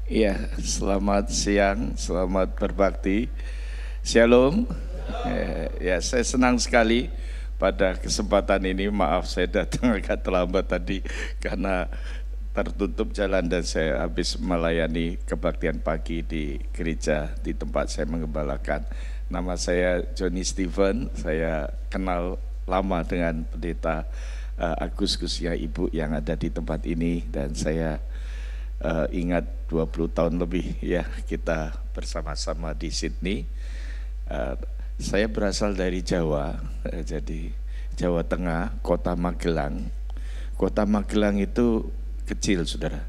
Iya, selamat siang, selamat berbakti. Shalom. Ya, saya senang sekali pada kesempatan ini. Maaf saya datang agak terlambat tadi karena tertutup jalan dan saya habis melayani kebaktian pagi di gereja di tempat saya mengembalakan. Nama saya Johnny Stephen, saya kenal lama dengan pendeta Agus Kusya Ibu yang ada di tempat ini, dan saya ingat 20 tahun lebih ya kita bersama-sama di Sydney. Saya berasal dari Jawa, jadi Jawa Tengah, kota Magelang. Kota Magelang itu kecil, saudara.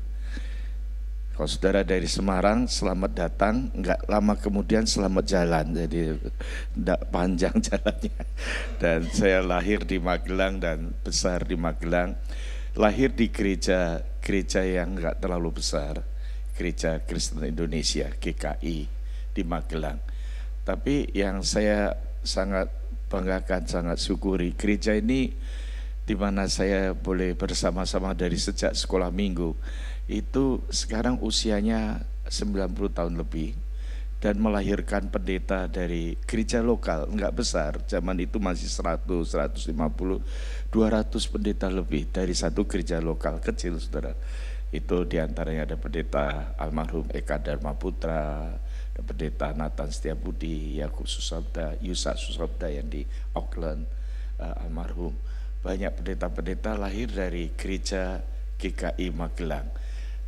Kalau saudara dari Semarang, selamat datang, enggak lama kemudian selamat jalan, jadi enggak panjang jalannya. Dan saya lahir di Magelang dan besar di Magelang. Lahir di gereja yang enggak terlalu besar, Gereja Kristen Indonesia GKI di Magelang. Tapi yang saya sangat banggakan, sangat syukuri, gereja ini di mana saya boleh bersama-sama dari sejak sekolah minggu, itu sekarang usianya 90 tahun lebih, dan melahirkan pendeta dari gereja lokal, enggak besar, zaman itu masih 100, 150, 200 pendeta lebih dari satu gereja lokal kecil, saudara. Itu diantaranya ada pendeta almarhum Eka Dharma Putra, ada pendeta Nathan Setiabudi, Yakub Susabda, Yusak Susabda yang di Auckland, almarhum. Banyak pendeta-pendeta lahir dari gereja GKI Magelang,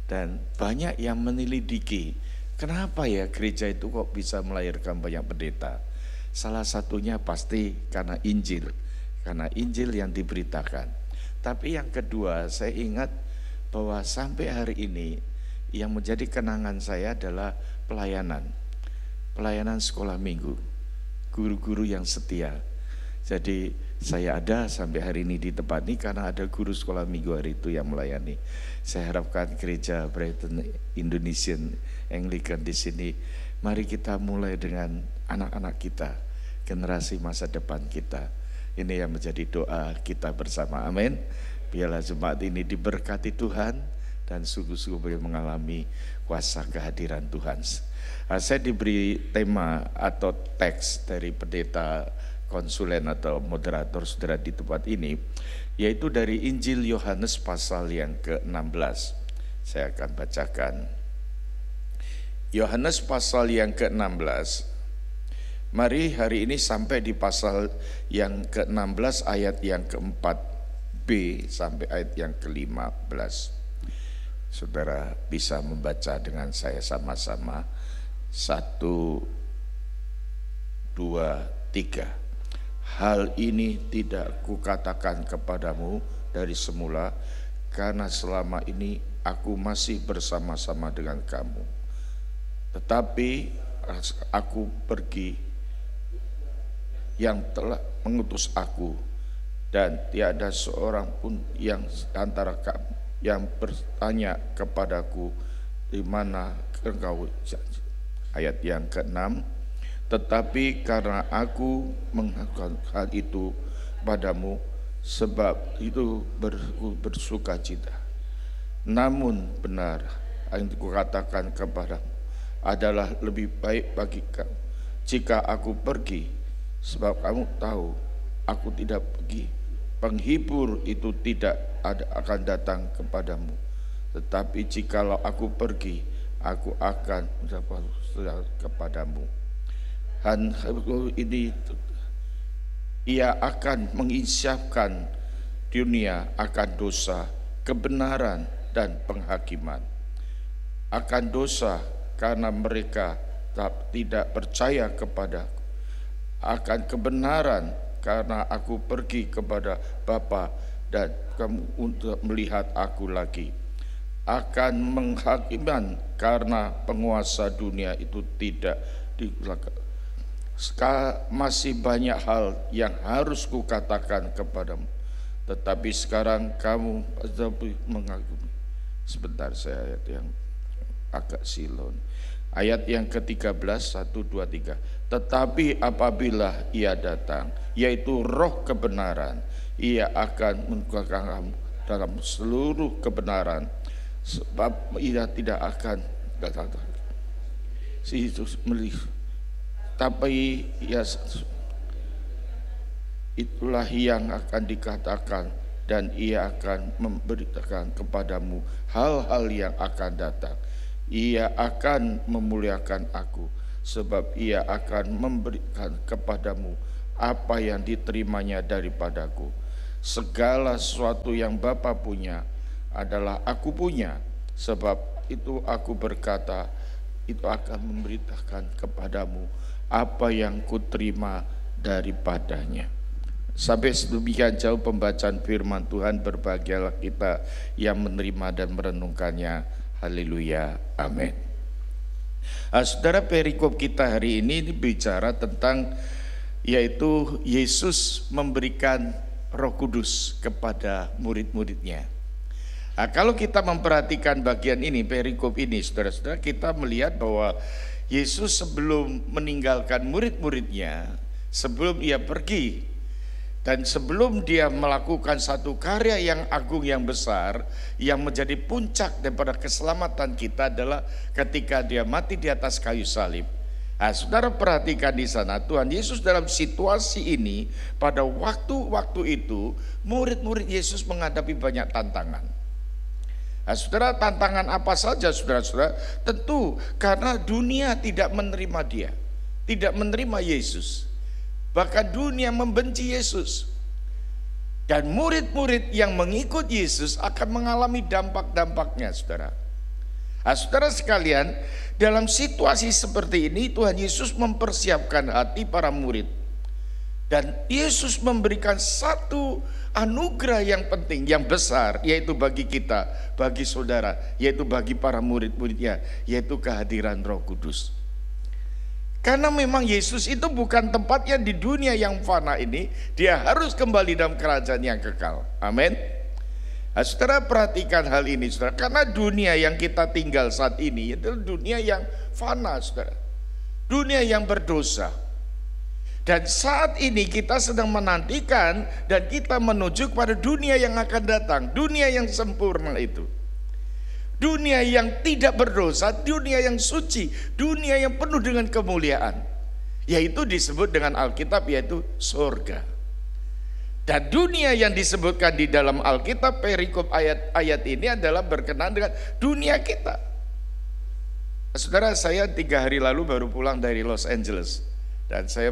dan banyak yang menyelidiki kenapa ya gereja itu kok bisa melahirkan banyak pendeta. Salah satunya pasti karena Injil yang diberitakan. Tapi yang kedua, saya ingat bahwa sampai hari ini yang menjadi kenangan saya adalah pelayanan sekolah minggu, guru-guru yang setia. Jadi saya ada sampai hari ini di tempat ini karena ada guru sekolah minggu hari itu yang melayani. Saya harapkan gereja Brighton Indonesian Anglican di sini, mari kita mulai dengan anak-anak kita, generasi masa depan kita. Ini yang menjadi doa kita bersama, amin. Biarlah jemaat ini diberkati Tuhan dan sungguh-sungguh boleh mengalami kuasa kehadiran Tuhan. Saya diberi tema atau teks dari pendeta konsulen atau moderator saudara di tempat ini, yaitu dari Injil Yohanes pasal yang ke-16. Saya akan bacakan Yohanes pasal yang ke-16. Mari hari ini sampai di pasal yang ke-16 ayat yang ke-4b sampai ayat yang ke-15. Saudara bisa membaca dengan saya sama-sama. 1, 2, 3. Hal ini tidak kukatakan kepadamu dari semula, karena selama ini aku masih bersama-sama dengan kamu. Tetapi aku pergi, yang telah mengutus aku, dan tiada seorang pun yang antara kamu yang bertanya kepadaku, di mana engkau. Ayat yang ke-6, tetapi karena aku mengatakan hal itu padamu, sebab itu bersuka cita. Namun benar yang kukatakan kepadamu adalah lebih baik bagi kamu jika aku pergi, sebab kamu tahu aku tidak pergi, penghibur itu tidak akan datang kepadamu. Tetapi jikalau aku pergi, aku akan mendapat kepadamu. Dan ini ia akan menginsyafkan dunia akan dosa, kebenaran dan penghakiman. Akan dosa karena mereka tidak percaya kepadaku. Akan kebenaran karena aku pergi kepada Bapa dan kamu untuk melihat aku lagi. Akan menghakiman karena penguasa dunia itu tidak dilakukan. Masih banyak hal yang harus kukatakan kepadamu, tetapi sekarang kamu mengagumi. Sebentar, saya ayat yang agak silon. Ayat yang ke-13, 1, 2, 3. Tetapi apabila ia datang, yaitu roh kebenaran, ia akan menguatkan kamu dalam seluruh kebenaran, sebab ia tidak akan Si Yesus melihat, tapi ya itulah yang akan dikatakan, dan ia akan memberitakan kepadamu hal-hal yang akan datang. Ia akan memuliakan aku, sebab ia akan memberikan kepadamu apa yang diterimanya daripadaku. Segala sesuatu yang Bapa punya adalah aku punya, sebab itu aku berkata, itu akan memberitakan kepadamu apa yang kuterima daripadanya. Sampai sedemikian jauh pembacaan firman Tuhan. Berbahagialah kita yang menerima dan merenungkannya. Haleluya, amin. Saudara, perikop kita hari ini bicara tentang, yaitu Yesus memberikan Roh Kudus kepada murid-muridnya. Kalau kita memperhatikan bagian ini, perikop ini, saudara-saudara, kita melihat bahwa Yesus sebelum meninggalkan murid-muridnya, sebelum ia pergi, dan sebelum dia melakukan satu karya yang agung, yang besar, yang menjadi puncak daripada keselamatan kita adalah ketika dia mati di atas kayu salib. Saudara perhatikan di sana, Tuhan Yesus dalam situasi ini, pada waktu-waktu itu, murid-murid Yesus menghadapi banyak tantangan. Saudara, tantangan apa saja saudara-saudara? Tentu karena dunia tidak menerima dia, tidak menerima Yesus. Bahkan dunia membenci Yesus. Dan murid-murid yang mengikut Yesus akan mengalami dampak-dampaknya, saudara. Saudara sekalian, dalam situasi seperti ini Tuhan Yesus mempersiapkan hati para murid. Dan Yesus memberikan satu anugerah yang penting, yang besar, yaitu bagi kita, bagi saudara, yaitu bagi para murid-muridnya, yaitu kehadiran Roh Kudus. Karena memang Yesus itu bukan tempatnya di dunia yang fana ini, dia harus kembali dalam kerajaan yang kekal. Amin. Saudara perhatikan hal ini, saudara, karena dunia yang kita tinggal saat ini adalah dunia yang fana, saudara, dunia yang berdosa. Dan saat ini kita sedang menantikan dan kita menuju kepada dunia yang akan datang, dunia yang sempurna itu, dunia yang tidak berdosa, dunia yang suci, dunia yang penuh dengan kemuliaan, yaitu disebut dengan Alkitab yaitu surga. Dan dunia yang disebutkan di dalam Alkitab, perikop ayat-ayat ini adalah berkenaan dengan dunia kita. Saudara, saya 3 hari lalu baru pulang dari Los Angeles, dan saya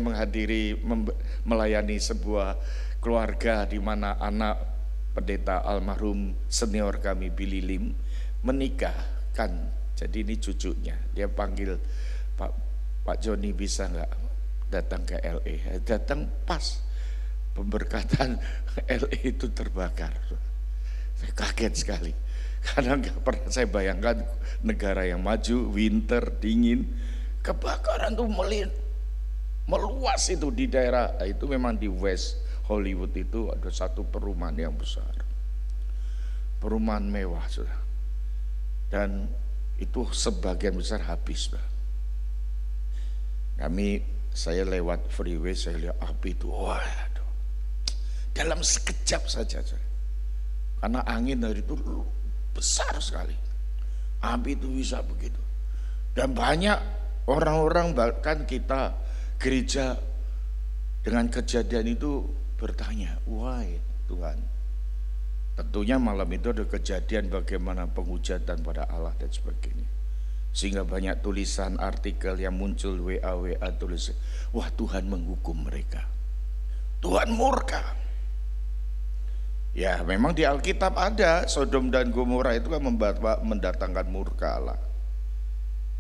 melayani sebuah keluarga di mana anak pendeta almarhum senior kami Billy Lim menikahkan. Jadi ini cucunya, dia panggil, Pak Joni bisa nggak datang ke LA? Datang pas pemberkatan LA itu terbakar. Saya kaget sekali, karena nggak pernah saya bayangkan negara yang maju, winter, dingin, kebakaran tuh meluas itu di daerah itu. Memang di West Hollywood itu ada satu perumahan yang besar, perumahan mewah, saudara, dan itu sebagian besar habis, saudara. Saya lewat freeway, saya lihat api itu, waduh, dalam sekejap saja, karena angin dari itu besar sekali, api itu bisa begitu. Dan banyak orang-orang, bahkan kita gereja dengan kejadian itu bertanya, why Tuhan? Tentunya malam itu ada kejadian bagaimana penghujatan pada Allah dan sebagainya, sehingga banyak tulisan artikel yang muncul, WA tulis, wah Tuhan menghukum mereka, Tuhan murka. Ya memang di Alkitab ada Sodom dan Gomora itu kan mendatangkan murka Allah.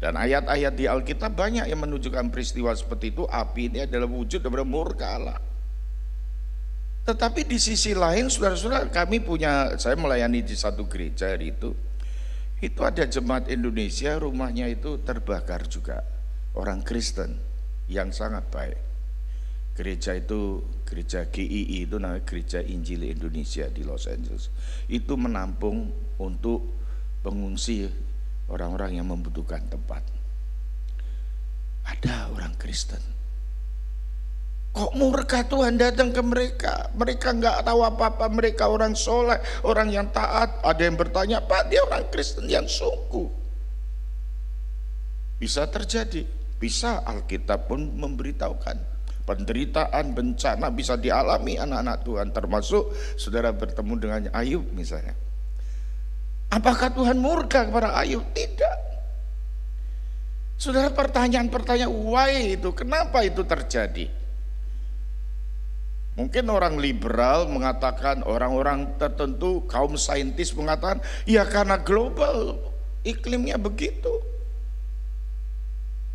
Dan ayat-ayat di Alkitab banyak yang menunjukkan peristiwa seperti itu. Api ini adalah wujud daripada murka Allah. Tetapi di sisi lain, saudara-saudara, saya melayani di satu gereja hari itu ada jemaat Indonesia, rumahnya itu terbakar juga, orang Kristen yang sangat baik. Gereja itu, gereja GII itu namanya Gereja Injil Indonesia di Los Angeles, itu menampung untuk pengungsi, orang-orang yang membutuhkan tempat. Ada orang Kristen, kok murka Tuhan datang ke mereka? Mereka nggak tahu apa-apa, mereka orang soleh, orang yang taat. Ada yang bertanya, Pak, dia orang Kristen yang sungguh. Bisa terjadi, bisa Alkitab pun memberitahukan. Penderitaan, bencana bisa dialami anak-anak Tuhan, termasuk saudara bertemu dengan Ayub misalnya. Apakah Tuhan murka kepada Ayub? Tidak. Saudara, pertanyaan-pertanyaan why itu, kenapa itu terjadi? Mungkin orang liberal mengatakan, orang-orang tertentu, kaum saintis mengatakan, ya karena global iklimnya begitu.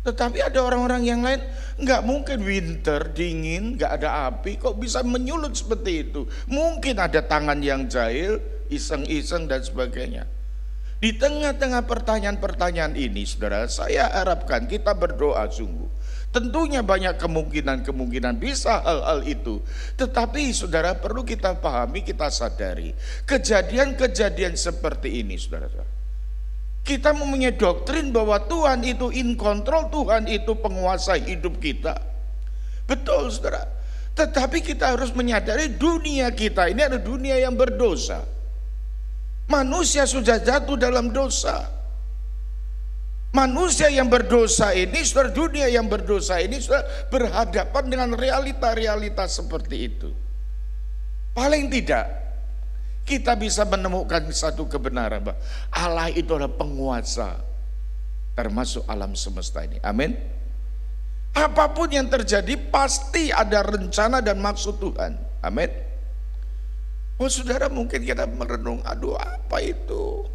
Tetapi ada orang-orang yang lain, nggak mungkin winter, dingin, nggak ada api, kok bisa menyulut seperti itu. Mungkin ada tangan yang jahil, iseng-iseng dan sebagainya. Di tengah-tengah pertanyaan-pertanyaan ini, saudara, saya harapkan kita berdoa sungguh. Tentunya banyak kemungkinan bisa hal-hal itu. Tetapi saudara, perlu kita pahami, kita sadari, kejadian-kejadian seperti ini, saudara-saudara. Kita mempunyai doktrin bahwa Tuhan itu in control, Tuhan itu penguasa hidup kita. Betul, saudara. Tetapi kita harus menyadari dunia kita ini adalah dunia yang berdosa. Manusia sudah jatuh dalam dosa. Manusia yang berdosa ini, saudara, dunia yang berdosa ini sudah berhadapan dengan realita-realita seperti itu. Paling tidak kita bisa menemukan satu kebenaran bahwa Allah itu adalah penguasa termasuk alam semesta ini. Amin. Apapun yang terjadi pasti ada rencana dan maksud Tuhan. Amin. Oh saudara, mungkin kita merenung, aduh apa itu?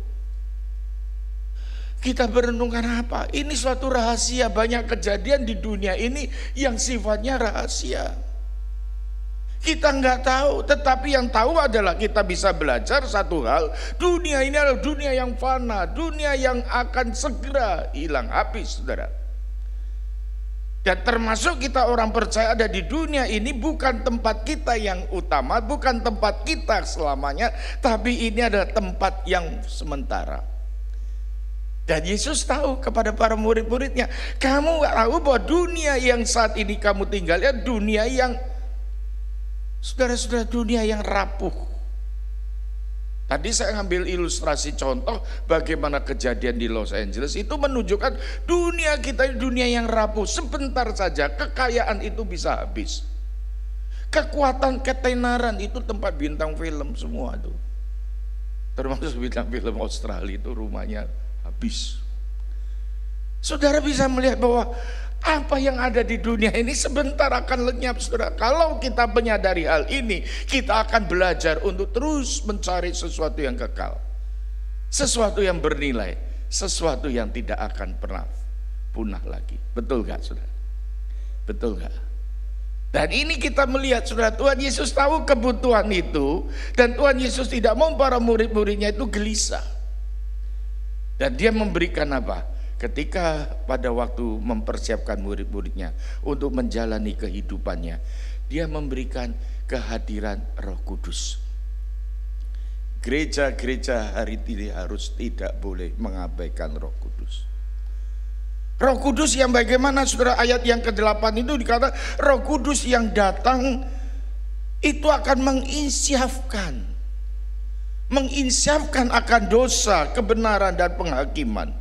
Kita berenungkan apa? Ini suatu rahasia, banyak kejadian di dunia ini yang sifatnya rahasia. Kita nggak tahu, tetapi yang tahu adalah kita bisa belajar satu hal, dunia ini adalah dunia yang fana, dunia yang akan segera hilang habis, saudara. Dan termasuk kita orang percaya ada di dunia ini bukan tempat kita yang utama, bukan tempat kita selamanya, tapi ini adalah tempat yang sementara. Dan Yesus tahu kepada para murid-muridnya, kamu tahu bahwa dunia yang saat ini kamu tinggal ya dunia yang, saudara-saudara, dunia yang rapuh. Tadi saya ngambil ilustrasi contoh bagaimana kejadian di Los Angeles itu menunjukkan dunia kita dunia yang rapuh. Sebentar saja kekayaan itu bisa habis. Kekuatan ketenaran itu tempat bintang film semua tuh. Termasuk bintang film Australia itu rumahnya habis. Saudara bisa melihat bahwa apa yang ada di dunia ini sebentar akan lenyap, saudara. Kalau kita menyadari hal ini, kita akan belajar untuk terus mencari sesuatu yang kekal, sesuatu yang bernilai, sesuatu yang tidak akan pernah punah lagi. Betul gak, saudara? Betul gak? Dan ini kita melihat, saudara, Tuhan Yesus tahu kebutuhan itu, dan Tuhan Yesus tidak mau para murid-muridnya itu gelisah. Dan dia memberikan apa? Ketika pada waktu mempersiapkan murid-muridnya untuk menjalani kehidupannya, dia memberikan kehadiran Roh Kudus. Gereja-gereja hari ini harus tidak boleh mengabaikan Roh Kudus. Roh Kudus yang bagaimana, saudara? Ayat yang ke-8 itu dikatakan Roh Kudus yang datang itu akan menginsyafkan akan dosa, kebenaran dan penghakiman.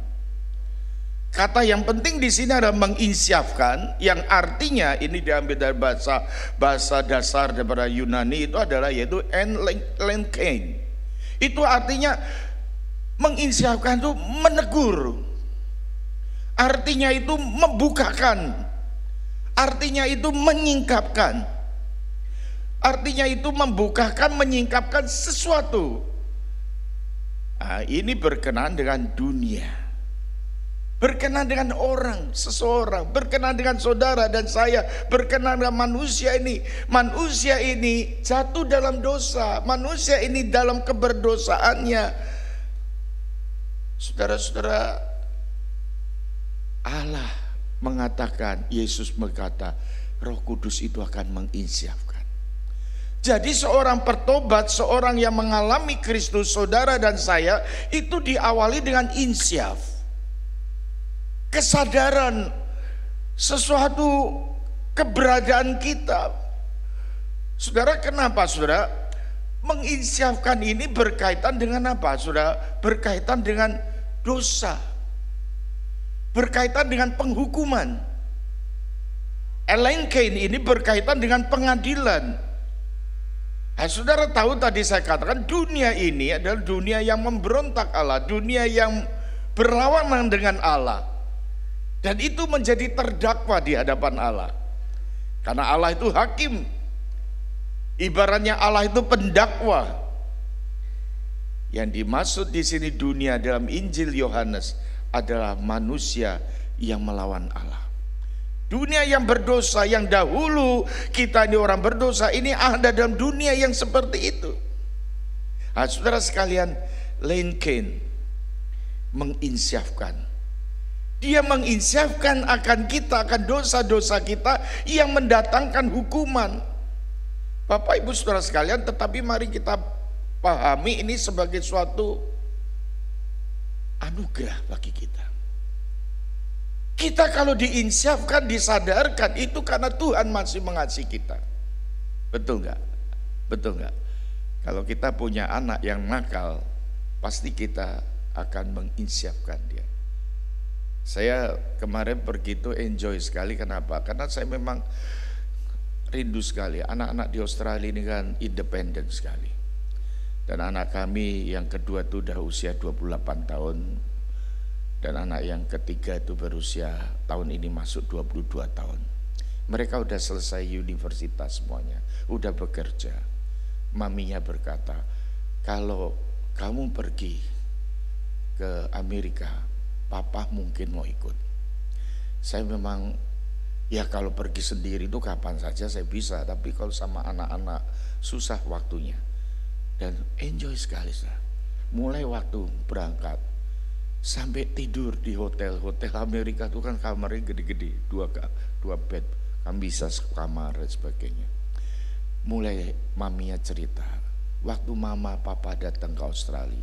Kata yang penting di sini adalah menginsyafkan, yang artinya ini diambil dari bahasa dasar daripada Yunani itu adalah yaitu enlenkein. Itu artinya menginsyafkan itu menegur. Artinya itu membukakan. Artinya itu menyingkapkan. Artinya itu membukakan, menyingkapkan sesuatu. Nah, ini berkenaan dengan dunia. Berkenan dengan orang, seseorang, berkenan dengan saudara dan saya, berkenan dengan manusia ini. Manusia ini jatuh dalam dosa, manusia ini dalam keberdosaannya. Saudara-saudara, Allah mengatakan, Yesus berkata, Roh Kudus itu akan menginsyafkan. Jadi seorang pertobat, seorang yang mengalami Kristus, saudara dan saya, itu diawali dengan insyaf. Kesadaran sesuatu keberadaan kita. Saudara, kenapa saudara? Menginsyafkan ini berkaitan dengan apa saudara? Berkaitan dengan dosa. berkaitan dengan penghukuman. Elaine Kane ini berkaitan dengan pengadilan. Nah, saudara tahu tadi saya katakan dunia ini adalah dunia yang memberontak Allah, dunia yang berlawanan dengan Allah. Dan itu menjadi terdakwa di hadapan Allah. Karena Allah itu hakim. Ibaratnya Allah itu pendakwa. Yang dimaksud di sini dunia dalam Injil Yohanes adalah manusia yang melawan Allah. Dunia yang berdosa, yang dahulu kita ini orang berdosa, ini ada dalam dunia yang seperti itu. Nah, saudara sekalian, Elaine Kane menginsyafkan. Dia menginsyafkan akan kita, akan dosa-dosa kita yang mendatangkan hukuman. Bapak Ibu saudara sekalian, tetapi mari kita pahami ini sebagai suatu anugerah bagi kita. Kita kalau diinsyafkan, disadarkan, itu karena Tuhan masih mengasihi kita. Betul nggak? Betul nggak? Kalau kita punya anak yang nakal, pasti kita akan menginsyafkan dia. Saya kemarin pergi itu enjoy sekali. Kenapa? Karena saya memang rindu sekali. Anak-anak di Australia ini kan independen sekali. Dan anak kami yang kedua itu udah usia 28 tahun. Dan anak yang ketiga itu berusia tahun ini masuk 22 tahun. Mereka udah selesai universitas semuanya, udah bekerja. Maminya berkata, kalau kamu pergi ke Amerika, papa mungkin mau ikut. Saya memang, ya kalau pergi sendiri itu kapan saja saya bisa, tapi kalau sama anak-anak susah waktunya. Dan enjoy sekali saya. Mulai waktu berangkat sampai tidur di hotel Amerika itu kan kamarnya gede-gede, dua bed, kan bisa sekamar dan sebagainya. Mulai maminya cerita, waktu mama papa datang ke Australia,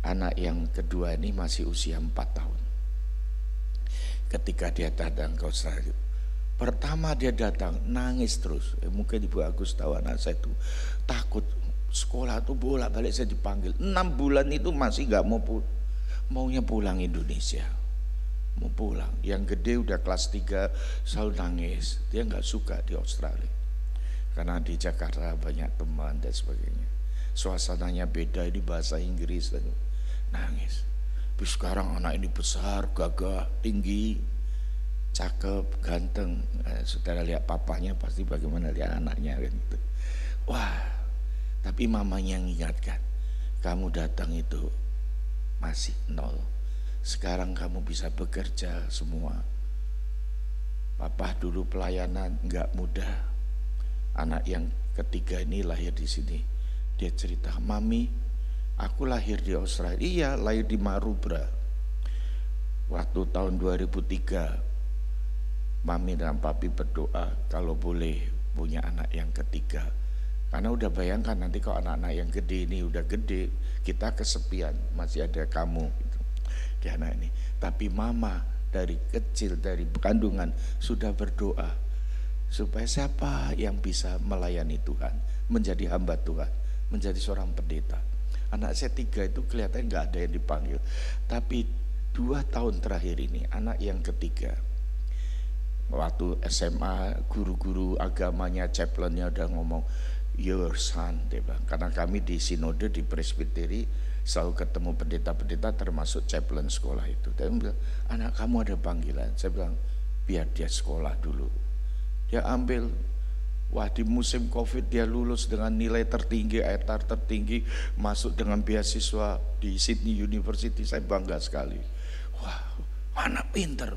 anak yang kedua ini masih usia 4 tahun. Ketika dia datang ke Australia, pertama dia datang nangis terus. Mungkin Ibu Agus tahu anak saya itu takut sekolah tuh bolak-balik saya dipanggil. 6 bulan itu masih gak mau maunya pulang Indonesia, mau pulang. Yang gede udah kelas 3 selalu nangis, dia nggak suka di Australia karena di Jakarta banyak teman dan sebagainya, suasananya beda, ini bahasa Inggris, dan nangis. Tapi sekarang anak ini besar, gagah, tinggi, cakep, ganteng. Saudara lihat papanya pasti bagaimana lihat anaknya kan gitu. Wah, tapi mamanya mengingatkan, kamu datang itu masih 0. Sekarang kamu bisa bekerja semua. Papa dulu pelayanan nggak mudah. Anak yang ketiga ini lahir di sini. Dia cerita, mami, aku lahir di Australia. Iya, lahir di Marubra. Waktu tahun 2003, mami dan papi berdoa kalau boleh punya anak yang ketiga. Karena udah bayangkan nanti kalau anak-anak yang gede ini udah gede, kita kesepian, masih ada kamu gitu, di anak ini. Tapi mama dari kecil, dari kandungan sudah berdoa supaya siapa yang bisa melayani Tuhan, menjadi hamba Tuhan, menjadi seorang pendeta. Anak saya 3 itu kelihatan nggak ada yang dipanggil. Tapi 2 tahun terakhir ini, anak yang ketiga, waktu SMA, guru-guru agamanya, chaplainnya udah ngomong, your son, dia bilang. Karena kami di sinode di presbiteri selalu ketemu pendeta-pendeta termasuk chaplain sekolah itu. Dia bilang, anak kamu ada panggilan. Saya bilang, biar dia sekolah dulu. Dia ambil, wah di musim COVID dia lulus dengan nilai tertinggi, etar tertinggi, masuk dengan beasiswa di Sydney University. Saya bangga sekali. Wah, anak pinter.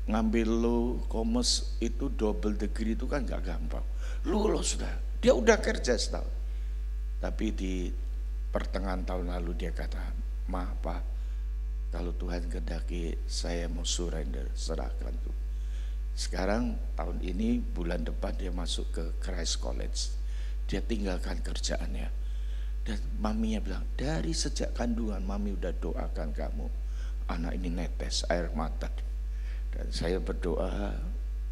Ngambil law, commerce itu double degree itu kan gak gampang. Lulus sudah, dia udah kerja setahun. Tapi di pertengahan tahun lalu dia kata, maaf Pak, kalau Tuhan kehendaki saya mau surrender, serahkan tuh. Sekarang tahun ini bulan depan dia masuk ke Christ College. Dia tinggalkan kerjaannya. Dan maminya bilang, dari sejak kandungan mami udah doakan kamu. Anak ini netes air mata. Dan saya berdoa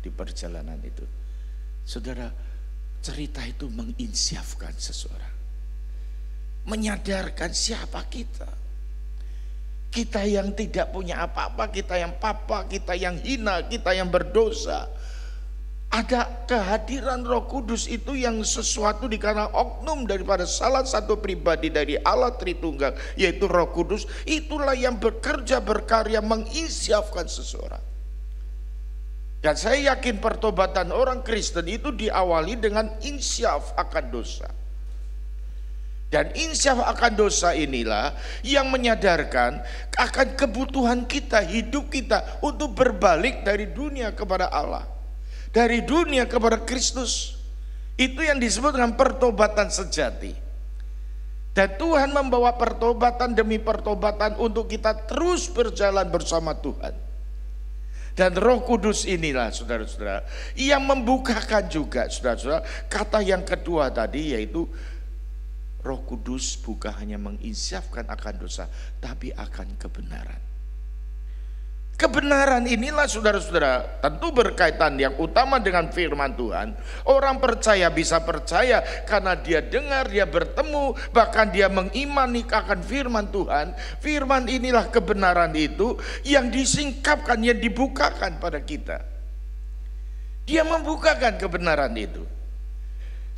di perjalanan itu. Saudara, cerita itu menginsyafkan seseorang, menyadarkan siapa kita. Kita yang tidak punya apa-apa, kita yang papa, kita yang hina, kita yang berdosa. Ada kehadiran Roh Kudus itu yang sesuatu dikarenakan oknum daripada salah satu pribadi dari Allah Tritunggal, yaitu Roh Kudus. Itulah yang bekerja berkarya menginsyafkan seseorang. Dan saya yakin pertobatan orang Kristen itu diawali dengan insyaf akan dosa. Dan insyaf akan dosa inilah yang menyadarkan akan kebutuhan kita, hidup kita untuk berbalik dari dunia kepada Allah, dari dunia kepada Kristus. Itu yang disebut dengan pertobatan sejati. Dan Tuhan membawa pertobatan demi pertobatan untuk kita terus berjalan bersama Tuhan. Dan Roh Kudus inilah saudara-saudara yang membukakan juga saudara-saudara kata yang kedua tadi, yaitu Roh Kudus bukan hanya menginsyafkan akan dosa, tapi akan kebenaran. Kebenaran inilah saudara-saudara tentu berkaitan yang utama dengan firman Tuhan. Orang percaya bisa percaya karena dia dengar, dia bertemu, bahkan dia mengimani akan firman Tuhan. Firman inilah kebenaran itu yang disingkapkan, yang dibukakan pada kita. Dia membukakan kebenaran itu.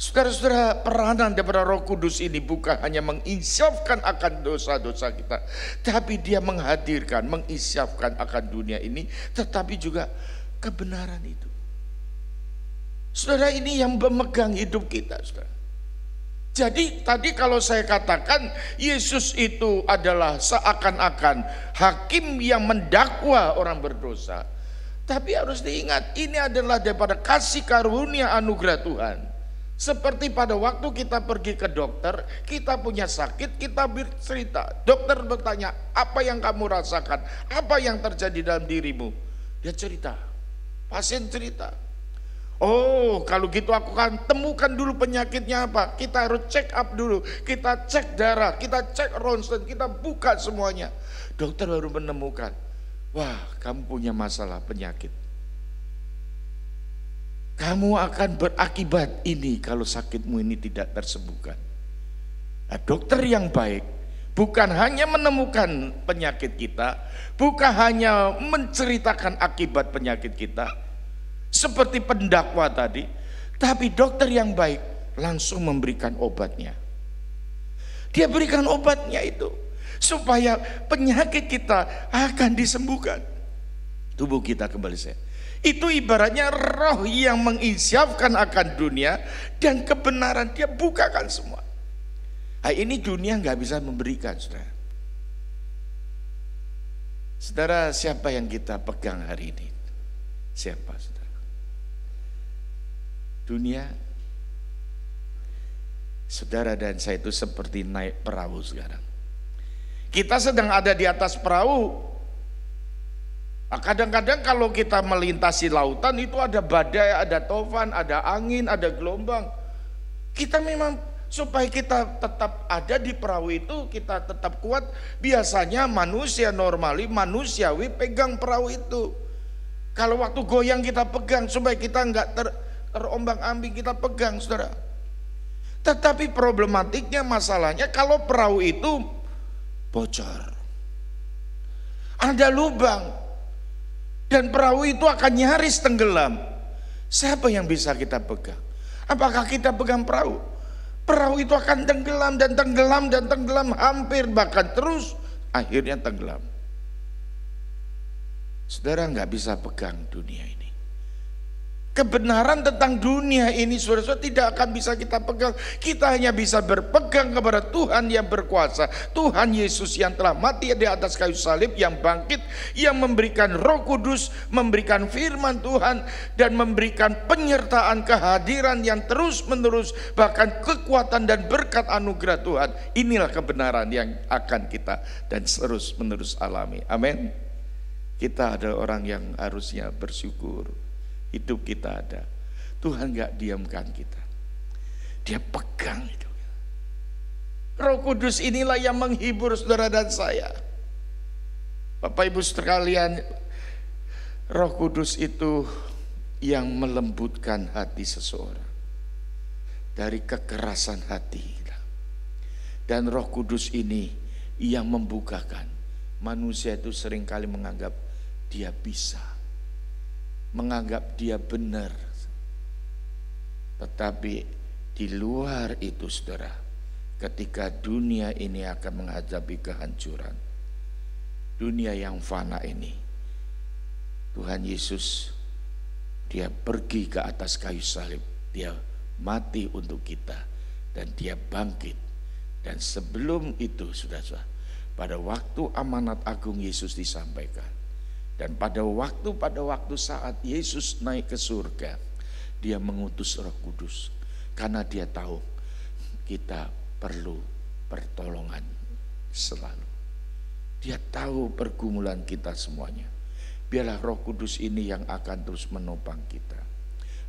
Saudara-saudara, peranan daripada Roh Kudus ini bukan hanya menginsyafkan akan dosa-dosa kita, tapi dia menghadirkan, menginsyafkan akan dunia ini, tetapi juga kebenaran itu. Saudara, ini yang memegang hidup kita, saudara. Jadi tadi kalau saya katakan Yesus itu adalah seakan-akan hakim yang mendakwa orang berdosa, tapi harus diingat ini adalah daripada kasih karunia anugerah Tuhan. Seperti pada waktu kita pergi ke dokter, kita punya sakit, kita bercerita. Dokter bertanya, apa yang kamu rasakan? Apa yang terjadi dalam dirimu? Dia cerita, pasien cerita. Oh, kalau gitu aku akan temukan dulu penyakitnya apa. Kita harus check up dulu, kita cek darah, kita cek ronsen, kita buka semuanya. Dokter baru menemukan, wah, kamu punya masalah penyakit. Kamu akan berakibat ini kalau sakitmu ini tidak tersembuhkan. Nah, dokter yang baik bukan hanya menemukan penyakit kita, bukan hanya menceritakan akibat penyakit kita seperti pendakwa tadi, tapi dokter yang baik langsung memberikan obatnya. Dia berikan obatnya itu supaya penyakit kita akan disembuhkan. Tubuh kita kembali sehat. Itu ibaratnya roh yang menginsyafkan akan dunia dan kebenaran, dia bukakan semua. Nah, ini dunia nggak bisa memberikan, saudara. Saudara, siapa yang kita pegang hari ini? Siapa, saudara? Dunia. Saudara dan saya itu seperti naik perahu sekarang. Kita sedang ada di atas perahu. Kadang-kadang kalau kita melintasi lautan itu ada badai, ada tofan, ada angin, ada gelombang. Kita memang supaya kita tetap ada di perahu itu, kita tetap kuat. Biasanya manusia normali, manusiawi pegang perahu itu. Kalau waktu goyang kita pegang supaya kita enggak terombang-ambing, kita pegang, saudara. Tetapi problematiknya, masalahnya kalau perahu itu bocor, ada lubang, dan perahu itu akan nyaris tenggelam. Siapa yang bisa kita pegang? Apakah kita pegang perahu? Perahu itu akan tenggelam dan tenggelam dan tenggelam, hampir bahkan terus akhirnya tenggelam. Saudara nggak bisa pegang dunia ini. Kebenaran tentang dunia ini saudara-saudara tidak akan bisa kita pegang. Kita hanya bisa berpegang kepada Tuhan yang berkuasa, Tuhan Yesus yang telah mati di atas kayu salib, yang bangkit, yang memberikan Roh Kudus, memberikan firman Tuhan, dan memberikan penyertaan kehadiran yang terus menerus, bahkan kekuatan dan berkat anugerah Tuhan. Inilah kebenaran yang akan kita dan terus menerus alami. Amin. Kita ada orang yang harusnya bersyukur. Hidup kita ada, Tuhan gak diamkan kita, dia pegang itu. Roh Kudus inilah yang menghibur saudara dan saya. Bapak Ibu sekalian, Roh Kudus itu yang melembutkan hati seseorang dari kekerasan hati. Dan Roh Kudus ini yang membukakan Manusia itu seringkali menganggap dia bisa, menganggap dia benar. Tetapi di luar itu saudara, ketika dunia ini akan menghadapi kehancuran, dunia yang fana ini, Tuhan Yesus, dia pergi ke atas kayu salib, dia mati untuk kita, dan dia bangkit. Dan sebelum itu saudara, pada waktu amanat agung Yesus disampaikan, dan pada waktu saat Yesus naik ke surga, dia mengutus Roh Kudus, karena dia tahu kita perlu pertolongan selalu. Dia tahu pergumulan kita semuanya. Biarlah Roh Kudus ini yang akan terus menopang kita.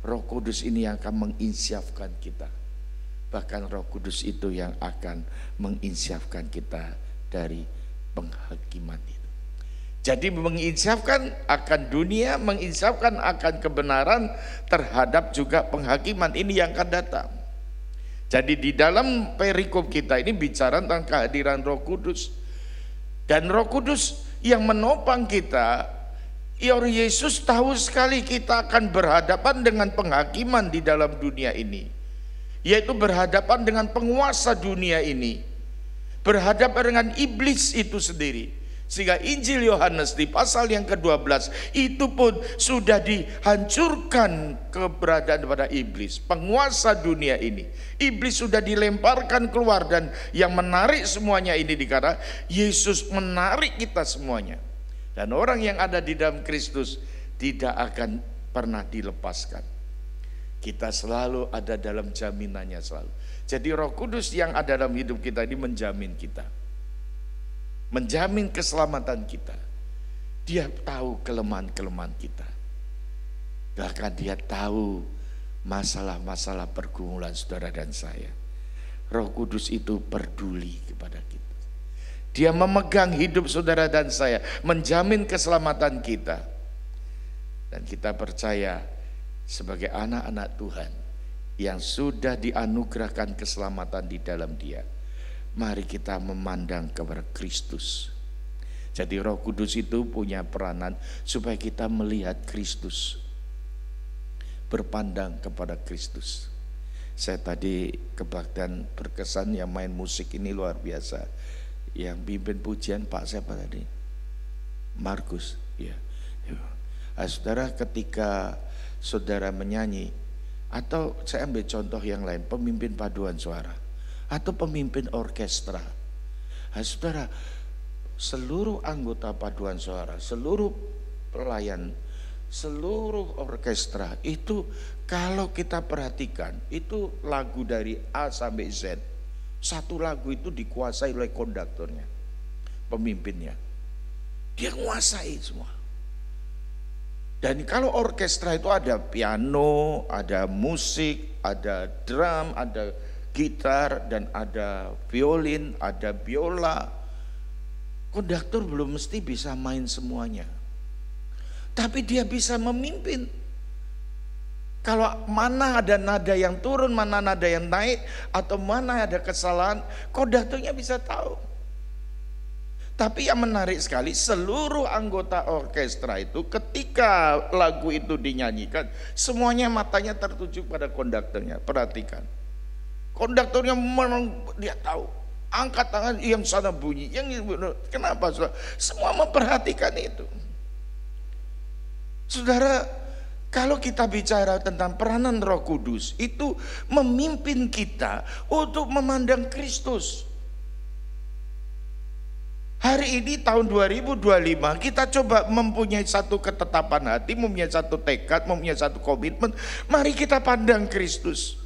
Roh Kudus ini yang akan menginsyafkan kita. Bahkan Roh Kudus itu yang akan menginsyafkan kita dari penghakiman itu. Jadi menginsyafkan akan dunia, menginsyafkan akan kebenaran, terhadap juga penghakiman ini yang akan datang. Jadi di dalam perikop kita ini bicara tentang kehadiran Roh Kudus. Dan Roh Kudus yang menopang kita, Yesus tahu sekali kita akan berhadapan dengan penghakiman di dalam dunia ini, yaitu berhadapan dengan penguasa dunia ini, berhadapan dengan iblis itu sendiri. Sehingga Injil Yohanes di pasal yang ke-12 itu pun sudah dihancurkan keberadaan pada iblis, penguasa dunia ini. Iblis sudah dilemparkan keluar, dan yang menarik semuanya ini dikatakan Yesus menarik kita semuanya. Dan orang yang ada di dalam Kristus tidak akan pernah dilepaskan. Kita selalu ada dalam jaminannya selalu. Jadi Roh Kudus yang ada dalam hidup kita ini menjamin kita, menjamin keselamatan kita. Dia tahu kelemahan-kelemahan kita. Bahkan dia tahu masalah-masalah pergumulan saudara dan saya. Roh Kudus itu peduli kepada kita. Dia memegang hidup saudara dan saya, menjamin keselamatan kita. Dan kita percaya sebagai anak-anak Tuhan yang sudah dianugerahkan keselamatan di dalam Dia, mari kita memandang kepada Kristus. Jadi Roh Kudus itu punya peranan supaya kita melihat Kristus, berpandang kepada Kristus. Saya tadi kebaktian berkesan yang main musik ini luar biasa. Yang pimpin pujian Pak siapa tadi? Markus, ya. Saudara, ketika saudara menyanyi, atau saya ambil contoh yang lain, pemimpin paduan suara atau pemimpin orkestra. Saudara, seluruh anggota paduan suara, seluruh pelayan, seluruh orkestra itu kalau kita perhatikan, itu lagu dari A sampai Z. Satu lagu itu dikuasai oleh konduktornya, pemimpinnya. Dia menguasai semua. Dan kalau orkestra itu ada piano, ada musik, ada drum, ada gitar, dan ada violin, ada biola. Konduktor belum mesti bisa main semuanya, tapi dia bisa memimpin. Kalau mana ada nada yang turun, mana nada yang naik, atau mana ada kesalahan, konduktornya bisa tahu. Tapi yang menarik sekali, seluruh anggota orkestra itu ketika lagu itu dinyanyikan, semuanya matanya tertuju pada konduktornya. Perhatikan, konduktornya dia tahu, angkat tangan, yang sana bunyi, yang kenapa? Semua memperhatikan itu. Saudara, kalau kita bicara tentang peranan Roh Kudus, itu memimpin kita untuk memandang Kristus. Hari ini tahun 2025 kita coba mempunyai satu ketetapan hati, mempunyai satu tekad, mempunyai satu komitmen. Mari kita pandang Kristus.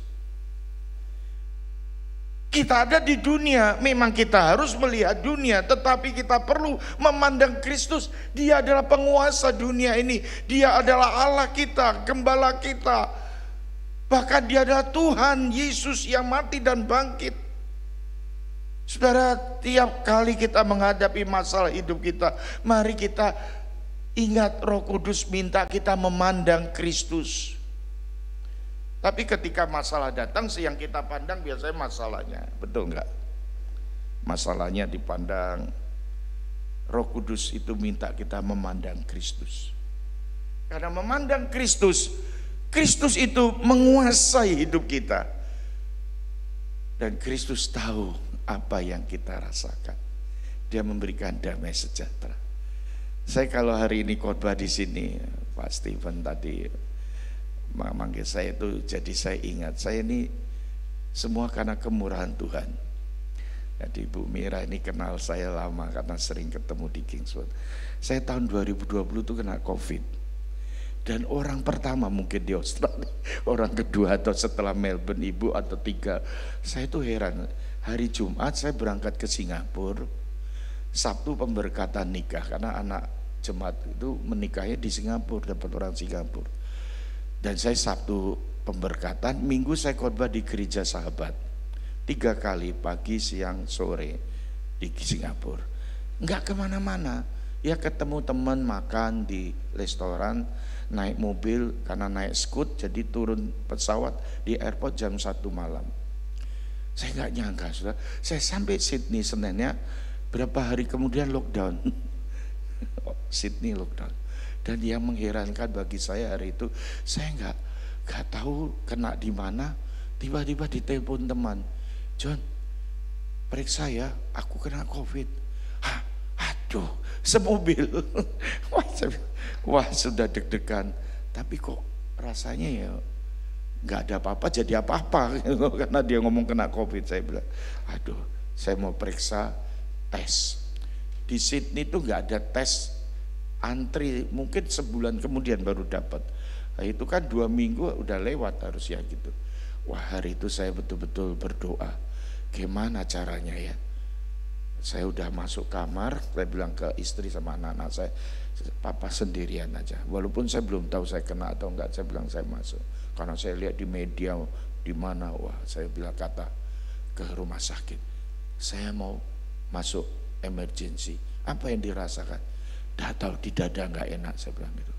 Kita ada di dunia, memang kita harus melihat dunia, tetapi kita perlu memandang Kristus. Dia adalah penguasa dunia ini. Dia adalah Allah kita, gembala kita. Bahkan dia adalah Tuhan Yesus yang mati dan bangkit. Saudara, tiap kali kita menghadapi masalah hidup kita, mari kita ingat Roh Kudus minta kita memandang Kristus. Tapi ketika masalah datang, yang kita pandang biasanya masalahnya, betul enggak? Masalahnya dipandang, Roh Kudus itu minta kita memandang Kristus. Karena memandang Kristus, Kristus itu menguasai hidup kita. Dan Kristus tahu apa yang kita rasakan. Dia memberikan damai sejahtera. Saya kalau hari ini khotbah di sini, Pak Stephen tadi manggil saya itu, jadi saya ingat, saya ini semua karena kemurahan Tuhan. Jadi Bu Mira ini kenal saya lama karena sering ketemu di Kingswood. Saya tahun 2020 itu kena COVID. Dan orang pertama mungkin di Australia, orang kedua atau setelah Melbourne, ibu atau tiga. Saya itu heran, hari Jumat saya berangkat ke Singapura, Sabtu pemberkatan nikah, karena anak jemaat itu menikahnya di Singapura, dapat orang Singapura. Dan saya Sabtu pemberkatan, Minggu saya khotbah di Gereja Sahabat. 3 kali, pagi, siang, sore di Singapura. Enggak kemana-mana, ya ketemu teman, makan di restoran, naik mobil, karena naik Scoot jadi turun pesawat di airport jam 1 malam. Saya enggak nyangka, saudara, saya sampai Sydney Seninnya, berapa hari kemudian lockdown. Sydney lockdown. Dan yang mengherankan bagi saya hari itu, saya enggak tahu kena di mana, tiba-tiba ditelepon teman, John, periksa ya, aku kena COVID. Hah, aduh, semobil. Wah, sudah deg-degan. Tapi kok rasanya ya nggak ada apa-apa, jadi apa-apa. Karena dia ngomong kena COVID, saya bilang, aduh, saya mau periksa tes. Di Sydney itu nggak ada tes, antri mungkin sebulan kemudian baru dapat. Nah, itu kan 2 minggu udah lewat harusnya gitu. Wah, hari itu saya betul-betul berdoa, gimana caranya ya. Saya udah masuk kamar, saya bilang ke istri sama anak-anak saya, papa sendirian aja. Walaupun saya belum tahu saya kena atau enggak, saya bilang saya masuk. Karena saya lihat di media di mana, wah saya bilang kata ke rumah sakit, saya mau masuk emergency. Apa yang dirasakan? Dah tahu di dada enggak enak, saya bilang gitu.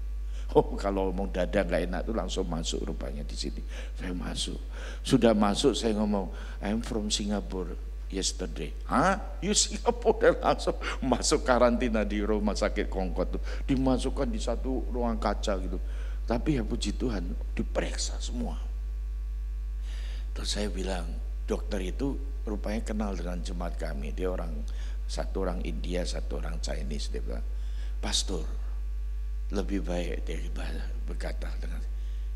Oh, kalau ngomong dada nggak enak tuh langsung masuk rupanya di sini. Saya masuk, sudah masuk saya ngomong, I'm from Singapore yesterday. Hah? You Singapore? Dan langsung masuk karantina di rumah sakit Concord tuh, dimasukkan di satu ruang kaca gitu. Tapi ya puji Tuhan diperiksa semua. Terus saya bilang, dokter itu rupanya kenal dengan jemaat kami. Dia satu orang India, satu orang Chinese. Dia bilang, pastor, lebih baik, dia berkata dengan,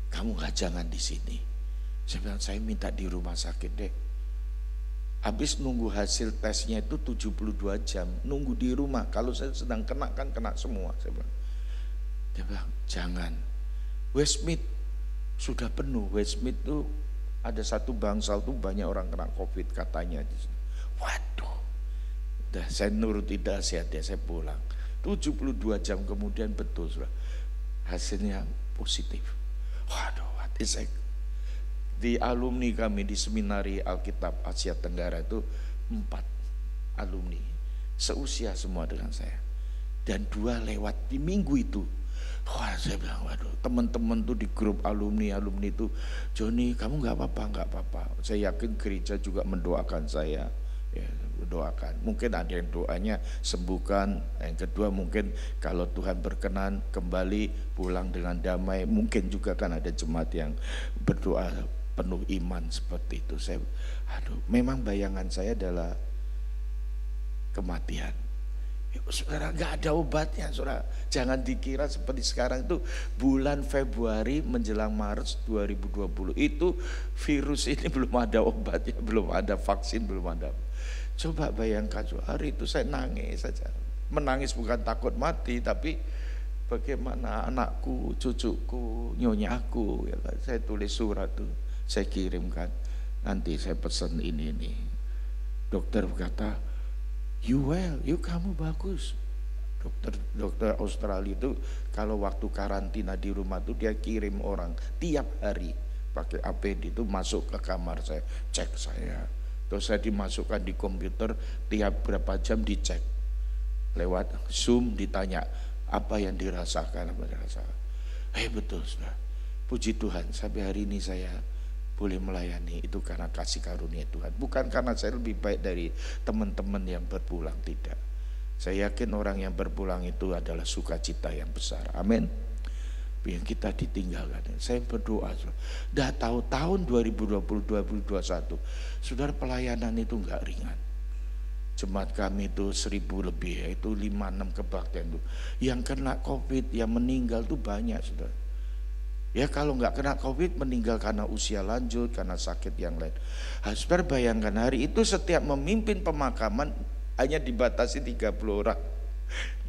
kamu jangan di sini. Saya bilang, saya minta di rumah sakit deh. Habis nunggu hasil tesnya itu 72 jam, nunggu di rumah. Kalau saya sedang kena kan kena semua. Saya bilang, dia bilang jangan. Westmead sudah penuh. Westmead itu ada satu bangsal tuh banyak orang kena COVID katanya. Waduh, udah saya nurut tidak sehat ya, saya pulang. 72 jam kemudian betul sudah hasilnya positif. Waduh, di alumni kami di Seminari Alkitab Asia Tenggara itu 4 alumni seusia semua dengan saya, dan 2 lewat di minggu itu. Wah, saya bilang waduh, teman-teman tuh di grup alumni itu, Joni kamu nggak apa-apa. Saya yakin gereja juga mendoakan saya. Ya, doakan. Mungkin ada yang doanya sembuhkan, yang kedua mungkin kalau Tuhan berkenan kembali pulang dengan damai. Mungkin juga kan ada jemaat yang berdoa penuh iman seperti itu. Memang bayangan saya adalah kematian. Saudara, nggak ada obatnya, saudara. Jangan dikira seperti sekarang itu bulan Februari menjelang Maret 2020 itu virus ini belum ada obatnya, belum ada vaksin, belum ada. Coba bayangkan, hari itu saya nangis saja. Menangis bukan takut mati, tapi bagaimana anakku, cucuku, nyonya aku, ya kan? Saya tulis surat tuh, saya kirimkan. Nanti saya pesan ini. Dokter berkata, you well, kamu bagus. Dokter Australia itu kalau waktu karantina di rumah tuh dia kirim orang tiap hari pakai APD itu masuk ke kamar saya, cek saya. Terus saya dimasukkan di komputer, tiap berapa jam dicek. Lewat Zoom ditanya, apa yang dirasakan, betul sudah. Puji Tuhan, sampai hari ini saya boleh melayani, itu karena kasih karunia Tuhan. Bukan karena saya lebih baik dari teman-teman yang berpulang, tidak. Saya yakin orang yang berpulang itu adalah sukacita yang besar. Amin. Yang kita ditinggalkan. Saya berdoa, dah tahu tahun 2020-2021, saudara, pelayanan itu enggak ringan. Jemaat kami itu 1000 lebih, yaitu 5-6 kebaktian itu. Yang kena COVID, yang meninggal itu banyak, saudara. Ya kalau enggak kena COVID, meninggal karena usia lanjut, karena sakit yang lain. Saudara bayangkan hari itu setiap memimpin pemakaman hanya dibatasi 30 orang.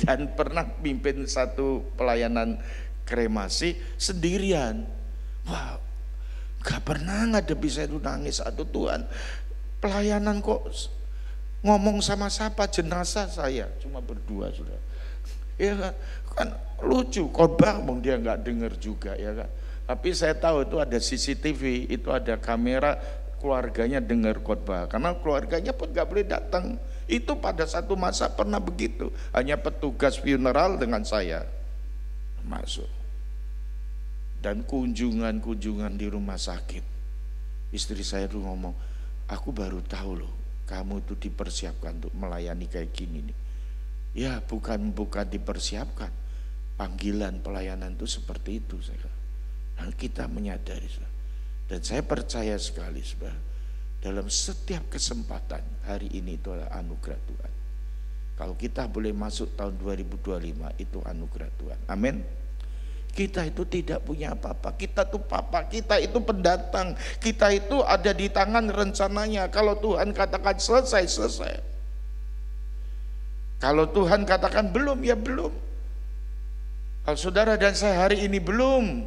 Dan pernah pimpin satu pelayanan kremasi sendirian. Wah, gak pernah ngadepi saya itu nangis. Aduh Tuhan, pelayanan kok ngomong sama siapa, jenazah saya cuma berdua, sudah. Ya kan lucu, khotbah dia nggak dengar juga, ya kan. Tapi saya tahu itu ada CCTV, itu ada kamera, keluarganya dengar khotbah. Karena keluarganya pun nggak boleh datang. Itu pada satu masa pernah begitu. Hanya petugas funeral dengan saya masuk. Dan kunjungan di rumah sakit. Istri saya tuh ngomong, aku baru tahu loh, kamu itu dipersiapkan untuk melayani kayak gini nih. Ya bukan dipersiapkan. Panggilan pelayanan itu seperti itu, saya. Dan kita menyadari, dan saya percaya sekali, saudara, dalam setiap kesempatan hari ini itu adalah anugerah Tuhan. Kalau kita boleh masuk tahun 2025 itu anugerah Tuhan. Amin. Kita itu tidak punya apa-apa. Kita tuh papa, kita itu pendatang. Kita itu ada di tangan rencananya. Kalau Tuhan katakan selesai, selesai. Kalau Tuhan katakan belum, ya belum. Kalau saudara dan saya hari ini belum,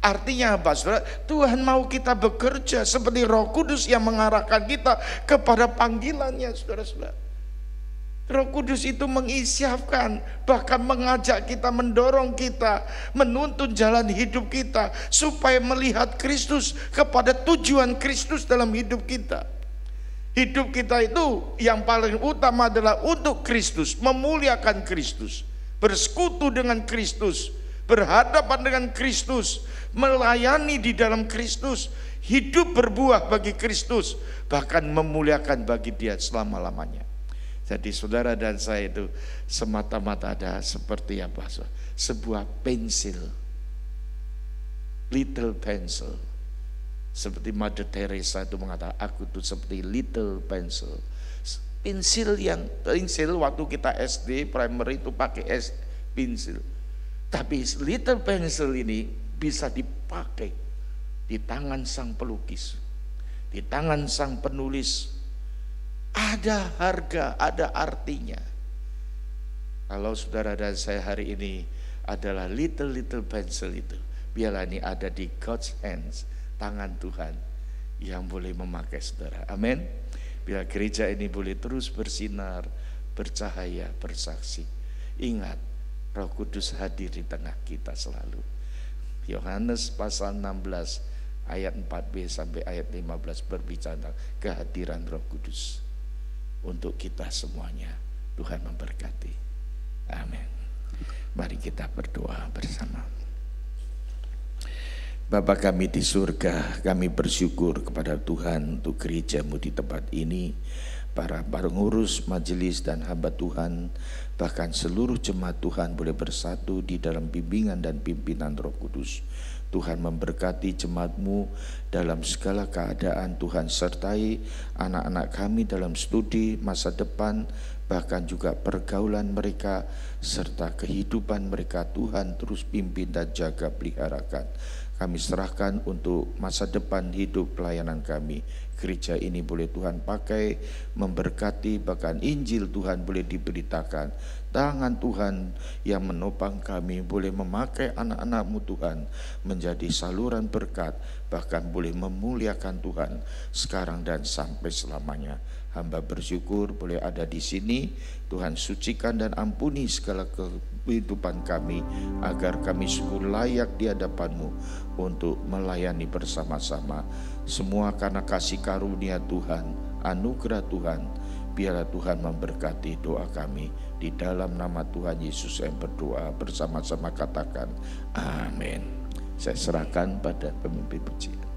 artinya apa, saudara? Tuhan mau kita bekerja seperti Roh Kudus yang mengarahkan kita kepada panggilannya, saudara-saudara. Roh Kudus itu mengisyafkan, bahkan mengajak kita, mendorong kita, menuntun jalan hidup kita supaya melihat Kristus, kepada tujuan Kristus dalam hidup kita. Hidup kita itu yang paling utama adalah untuk Kristus, memuliakan Kristus, bersekutu dengan Kristus, berhadapan dengan Kristus, melayani di dalam Kristus, hidup berbuah bagi Kristus, bahkan memuliakan bagi Dia selama-lamanya. Jadi saudara dan saya itu semata-mata ada seperti apa? Sebuah pensil, little pencil. Seperti Mother Teresa itu mengatakan, aku itu seperti little pencil. Pensil waktu kita SD, primary itu pakai pensil. Tapi little pencil ini bisa dipakai di tangan sang pelukis, di tangan sang penulis. Ada harga, ada artinya. Kalau saudara dan saya hari ini adalah little pencil itu, biarlah ini ada di God's hands, tangan Tuhan yang boleh memakai saudara. Amin. Biar gereja ini boleh terus bersinar, bercahaya, bersaksi. Ingat, Roh Kudus hadir di tengah kita selalu. Yohanes pasal 16 ayat 4b sampai ayat 15 berbicara tentang kehadiran Roh Kudus untuk kita semuanya. Tuhan memberkati. Amin. Mari kita berdoa bersama. Bapa kami di surga, kami bersyukur kepada Tuhan untuk gereja-Mu di tempat ini, para pengurus majelis dan hamba Tuhan, bahkan seluruh jemaat Tuhan boleh bersatu di dalam bimbingan dan pimpinan Roh Kudus. Tuhan memberkati jemaat-Mu dalam segala keadaan. Tuhan sertai anak-anak kami dalam studi masa depan, bahkan juga pergaulan mereka serta kehidupan mereka. Tuhan terus pimpin dan jaga peliharakan. Kami serahkan untuk masa depan hidup pelayanan kami. Gereja ini boleh Tuhan pakai memberkati, bahkan Injil Tuhan boleh diberitakan. Tangan Tuhan yang menopang kami boleh memakai anak-anak-Mu Tuhan menjadi saluran berkat, bahkan boleh memuliakan Tuhan sekarang dan sampai selamanya. Hamba bersyukur boleh ada di sini. Tuhan sucikan dan ampuni segala kehidupan kami, agar kami sungguh layak di hadapan-Mu untuk melayani bersama-sama. Semua karena kasih karunia Tuhan, anugerah Tuhan. Biarlah Tuhan memberkati doa kami. Di dalam nama Tuhan Yesus yang berdoa, bersama-sama katakan amin. Saya serahkan pada pemimpin pujian.